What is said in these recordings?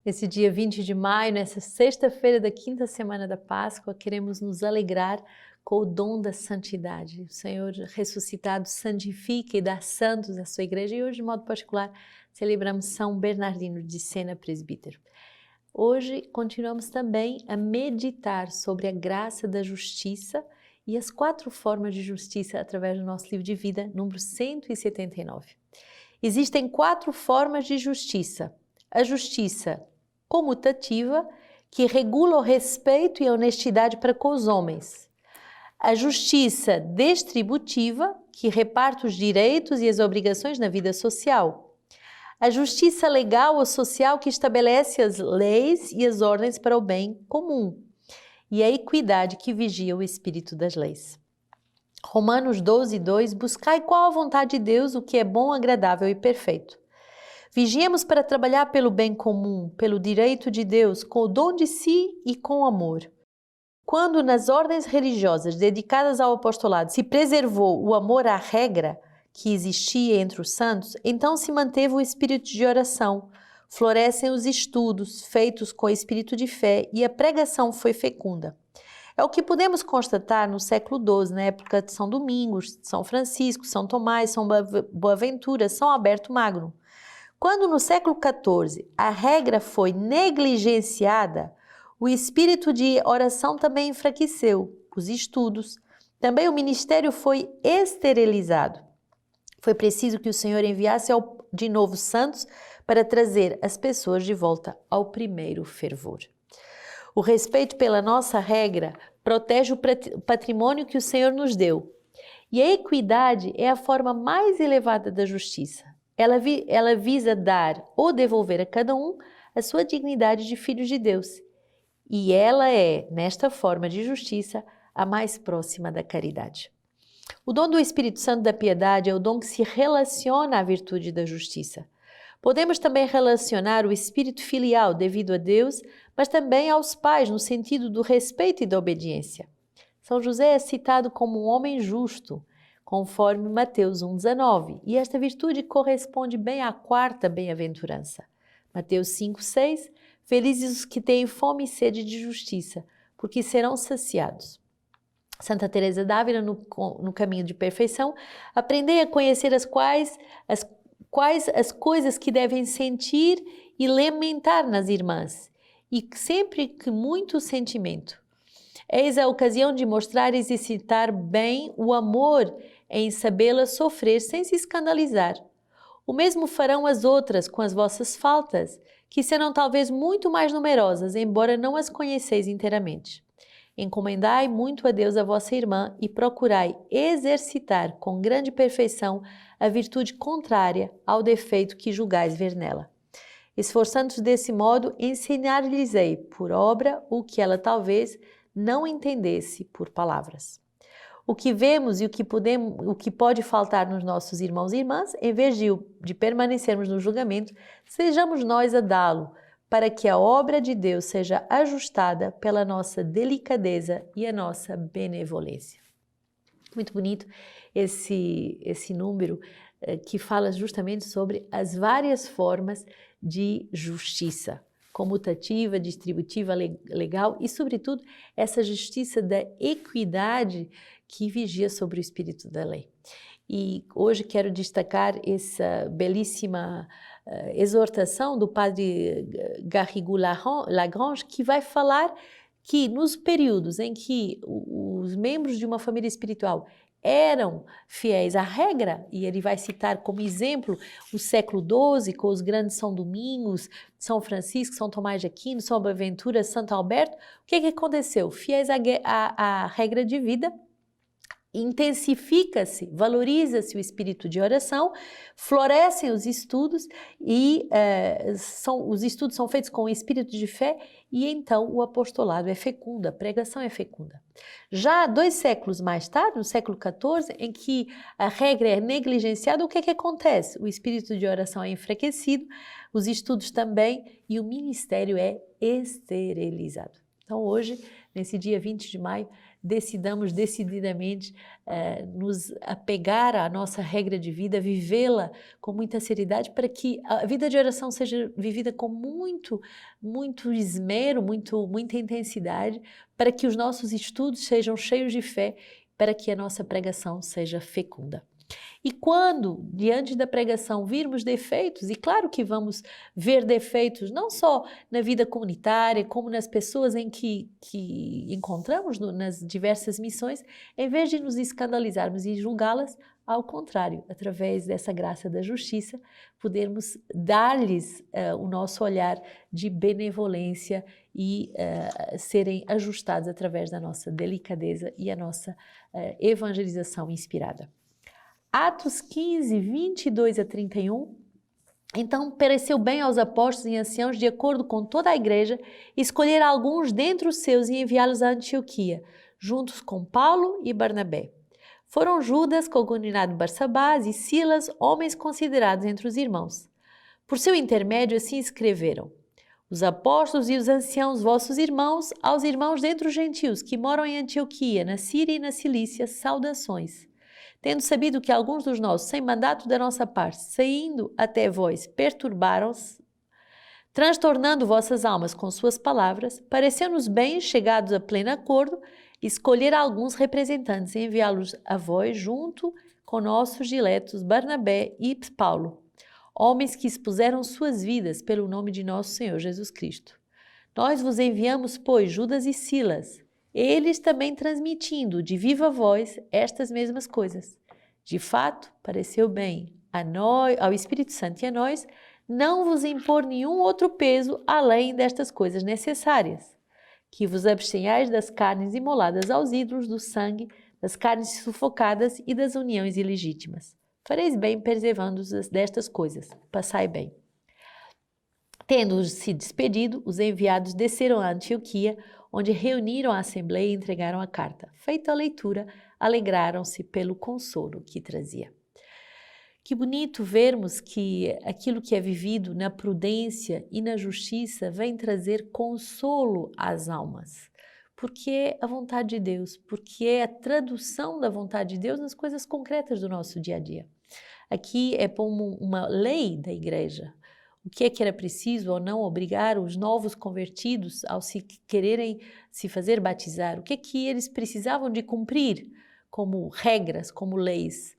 Esse dia 20 de maio, nessa sexta-feira da quinta semana da Páscoa, queremos nos alegrar com o dom da santidade. O Senhor ressuscitado santifica e dá santos à sua igreja e hoje, de modo particular, celebramos São Bernardino de Sena, presbítero. Hoje continuamos também a meditar sobre a graça da justiça e as 4 formas de justiça através do nosso livro de vida, número 179. Existem 4 formas de justiça. A justiça comutativa, que regula o respeito e a honestidade para com os homens. A justiça distributiva, que reparte os direitos e as obrigações na vida social. A justiça legal ou social, que estabelece as leis e as ordens para o bem comum. E a equidade, que vigia o espírito das leis. Romanos 12:2, buscai qual a vontade de Deus, o que é bom, agradável e perfeito. Vigiemos para trabalhar pelo bem comum, pelo direito de Deus, com o dom de si e com amor. Quando nas ordens religiosas dedicadas ao apostolado se preservou o amor à regra que existia entre os santos, então se manteve o espírito de oração, florescem os estudos feitos com espírito de fé e a pregação foi fecunda. É o que podemos constatar no século XII, na época de São Domingos, São Francisco, São Tomás, São Boaventura, São Alberto Magno. Quando no século XIV a regra foi negligenciada, o espírito de oração também enfraqueceu, os estudos, também o ministério foi esterilizado. Foi preciso que o Senhor enviasse de novo santos para trazer as pessoas de volta ao primeiro fervor. O respeito pela nossa regra protege o patrimônio que o Senhor nos deu. E a equidade é a forma mais elevada da justiça. Ela visa dar ou devolver a cada um a sua dignidade de filhos de Deus. E ela é, nesta forma de justiça, a mais próxima da caridade. O dom do Espírito Santo da piedade é o dom que se relaciona à virtude da justiça. Podemos também relacionar o espírito filial devido a Deus, mas também aos pais, no sentido do respeito e da obediência. São José é citado como um homem justo, conforme Mateus 1,19, e esta virtude corresponde bem à 4ª bem-aventurança. Mateus 5,6, felizes os que têm fome e sede de justiça, porque serão saciados. Santa Teresa d'Ávila, no caminho de perfeição, aprendei a conhecer as coisas que devem sentir e lamentar nas irmãs, e sempre que muito sentimento. Eis a ocasião de mostrar e exercitar bem o amor em sabê-la sofrer sem se escandalizar. O mesmo farão as outras com as vossas faltas, que serão talvez muito mais numerosas, embora não as conheceis inteiramente. Encomendai muito a Deus a vossa irmã e procurai exercitar com grande perfeição a virtude contrária ao defeito que julgais ver nela. Esforçando-vos desse modo, ensinar-lhes-ei por obra o que ela talvez não entendesse por palavras. O que vemos e o que pode faltar nos nossos irmãos e irmãs, em vez de permanecermos no julgamento, sejamos nós a dá-lo, para que a obra de Deus seja ajustada pela nossa delicadeza e a nossa benevolência. Muito bonito esse número que fala justamente sobre as várias formas de justiça, comutativa, distributiva, legal e, sobretudo, essa justiça da equidade que vigia sobre o espírito da lei. E hoje quero destacar essa belíssima exortação do padre Garrigou-Lagrange, que vai falar que nos períodos em que os membros de uma família espiritual eram fiéis à regra, e ele vai citar como exemplo o século XII, com os grandes São Domingos, São Francisco, São Tomás de Aquino, São Boaventura, Santo Alberto, o que aconteceu? Fiéis à regra de vida, intensifica-se, valoriza-se o espírito de oração, florescem os estudos e os estudos são feitos com o espírito de fé e então o apostolado é fecundo, a pregação é fecunda. Já 2 séculos mais tarde, no século XIV, em que a regra é negligenciada, o que acontece? O espírito de oração é enfraquecido, os estudos também e o ministério é esterilizado. Então hoje, nesse dia 20 de maio, decidamos decididamente nos apegar à nossa regra de vida, vivê-la com muita seriedade, para que a vida de oração seja vivida com muito esmero, muita intensidade, para que os nossos estudos sejam cheios de fé, para que a nossa pregação seja fecunda. E quando, diante da pregação, virmos defeitos, e claro que vamos ver defeitos não só na vida comunitária, como nas pessoas em que encontramos nas diversas missões, em vez de nos escandalizarmos e julgá-las, ao contrário, através dessa graça da justiça, podermos dar-lhes o nosso olhar de benevolência e serem ajustados através da nossa delicadeza e a nossa evangelização inspirada. Atos 15, 22 a 31. Então pareceu bem aos apóstolos e anciãos, de acordo com toda a igreja, escolher alguns dentre os seus e enviá-los a Antioquia, juntos com Paulo e Barnabé. Foram Judas, cognominado Barsabás, e Silas, homens considerados entre os irmãos. Por seu intermédio assim escreveram: os apóstolos e os anciãos, vossos irmãos, aos irmãos dentre os gentios que moram em Antioquia, na Síria e na Cilícia, saudações. Tendo sabido que alguns dos nossos, sem mandato da nossa parte, saindo até vós, perturbaram-se, transtornando vossas almas com suas palavras, pareceu-nos bem, chegados a pleno acordo, escolher alguns representantes e enviá-los a vós junto com nossos diletos Barnabé e Paulo, homens que expuseram suas vidas pelo nome de nosso Senhor Jesus Cristo. Nós vos enviamos, pois, Judas e Silas, eles também transmitindo de viva voz estas mesmas coisas. De fato, pareceu bem ao Espírito Santo e a nós não vos impor nenhum outro peso além destas coisas necessárias, que vos abstenhais das carnes imoladas aos ídolos, do sangue, das carnes sufocadas e das uniões ilegítimas. Fareis bem preservando-os destas coisas. Passai bem. Tendo-os se despedido, os enviados desceram a Antioquia, onde reuniram a assembleia e entregaram a carta. Feita a leitura, alegraram-se pelo consolo que trazia. Que bonito vermos que aquilo que é vivido na prudência e na justiça vem trazer consolo às almas, porque é a vontade de Deus, porque é a tradução da vontade de Deus nas coisas concretas do nosso dia a dia. Aqui é como uma lei da igreja. O que é que era preciso ou não obrigar os novos convertidos ao se quererem se fazer batizar? O que é que eles precisavam de cumprir como regras, como leis?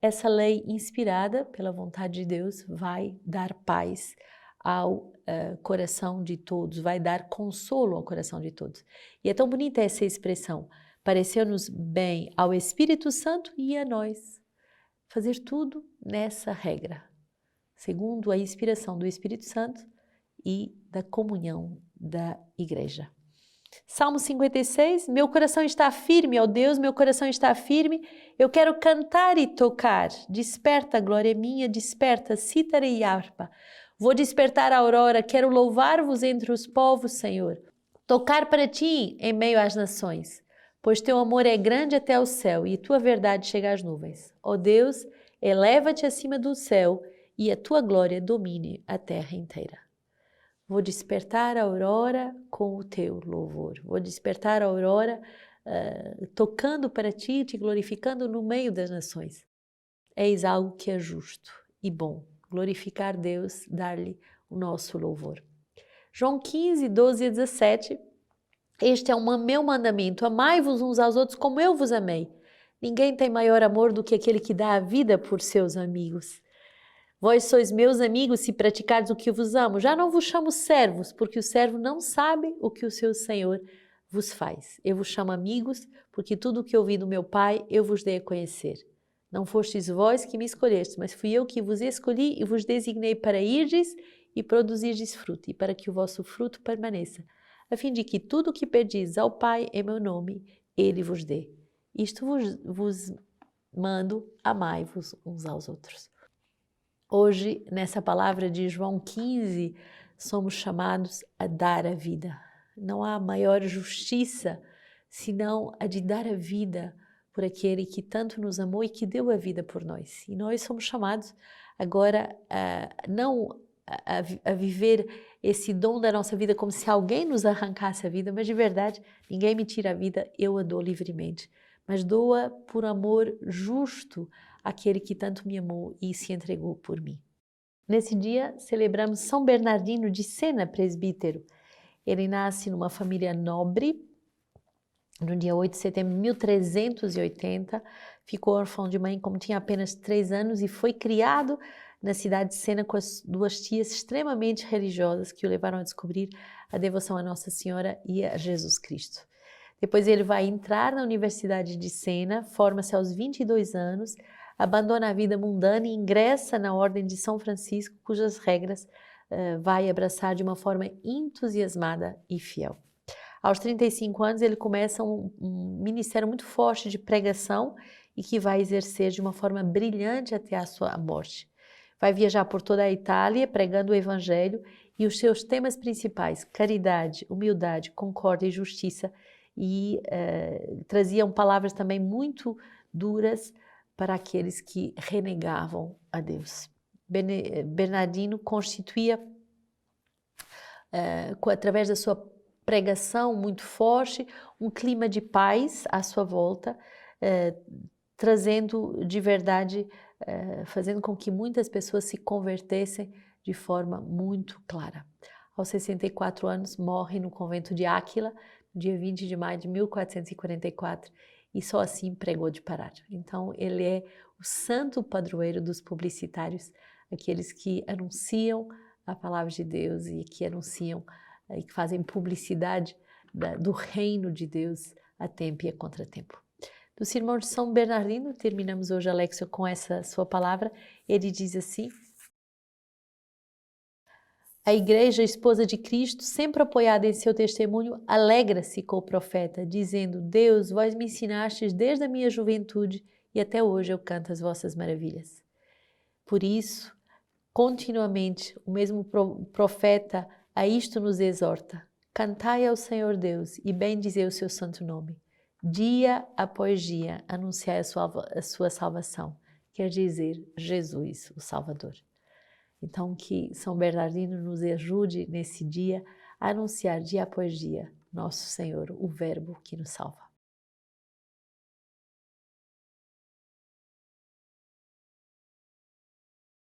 Essa lei inspirada pela vontade de Deus vai dar paz ao coração de todos, vai dar consolo ao coração de todos. E é tão bonita essa expressão, pareceu-nos bem ao Espírito Santo e a nós fazer tudo nessa regra, segundo a inspiração do Espírito Santo e da comunhão da igreja. Salmo 56, meu coração está firme, ó Deus, meu coração está firme, eu quero cantar e tocar, desperta, glória minha, desperta, cítara e harpa. Vou despertar a aurora, quero louvar-vos entre os povos, Senhor. Tocar para ti em meio às nações, pois teu amor é grande até o céu e tua verdade chega às nuvens. Ó Deus, eleva-te acima do céu e a tua glória domine a terra inteira. Vou despertar a aurora com o teu louvor. Vou despertar a aurora tocando para ti, te glorificando no meio das nações. Eis algo que é justo e bom. Glorificar Deus, dar-lhe o nosso louvor. João 15, 12 a 17. Este é meu mandamento. Amai-vos uns aos outros como eu vos amei. Ninguém tem maior amor do que aquele que dá a vida por seus amigos. Vós sois meus amigos se praticardes o que vos amo. Já não vos chamo servos, porque o servo não sabe o que o seu senhor vos faz. Eu vos chamo amigos, porque tudo o que ouvi do meu Pai eu vos dei a conhecer. Não fostes vós que me escolhestes, mas fui eu que vos escolhi e vos designei para irdes e produzirdes fruto, e para que o vosso fruto permaneça, a fim de que tudo o que pedis ao Pai em meu nome, Ele vos dê. Isto vos mando, amai-vos uns aos outros. Hoje, nessa palavra de João 15, somos chamados a dar a vida. Não há maior justiça senão a de dar a vida por aquele que tanto nos amou e que deu a vida por nós. E nós somos chamados agora não a viver esse dom da nossa vida como se alguém nos arrancasse a vida, mas de verdade, ninguém me tira a vida, eu a dou livremente. Mas doa por amor justo àquele que tanto me amou e se entregou por mim. Nesse dia, celebramos São Bernardino de Sena, presbítero. Ele nasce numa família nobre, no dia 8 de setembro de 1380, ficou órfão de mãe como tinha apenas 3 anos e foi criado na cidade de Sena com as 2 tias extremamente religiosas que o levaram a descobrir a devoção a Nossa Senhora e a Jesus Cristo. Depois ele vai entrar na Universidade de Sena, forma-se aos 22 anos, abandona a vida mundana e ingressa na Ordem de São Francisco, cujas regras vai abraçar de uma forma entusiasmada e fiel. Aos 35 anos, ele começa um ministério muito forte de pregação e que vai exercer de uma forma brilhante até a sua morte. Vai viajar por toda a Itália pregando o Evangelho e os seus temas principais, caridade, humildade, concórdia e justiça, e traziam palavras também muito duras para aqueles que renegavam a Deus. Bernardino constituía, através da sua pregação muito forte, um clima de paz à sua volta, trazendo de verdade, fazendo com que muitas pessoas se convertessem de forma muito clara. Aos 64 anos, morre no convento de Áquila, no dia 20 de maio de 1444, e só assim pregou de parar. Então, ele é o santo padroeiro dos publicitários, aqueles que anunciam a palavra de Deus e que anunciam e que fazem publicidade do reino de Deus a tempo e a contratempo. Do Sermão de São Bernardino, terminamos hoje a Lexio com essa sua palavra. Ele diz assim: a Igreja, esposa de Cristo, sempre apoiada em seu testemunho, alegra-se com o profeta, dizendo: Deus, vós me ensinastes desde a minha juventude e até hoje eu canto as vossas maravilhas. Por isso, continuamente, o mesmo profeta a isto nos exorta: cantai ao Senhor Deus e bendizei o seu santo nome. Dia após dia, anunciai a sua salvação, quer dizer, Jesus, o Salvador. Então, que São Bernardino nos ajude nesse dia a anunciar dia após dia nosso Senhor, o Verbo que nos salva.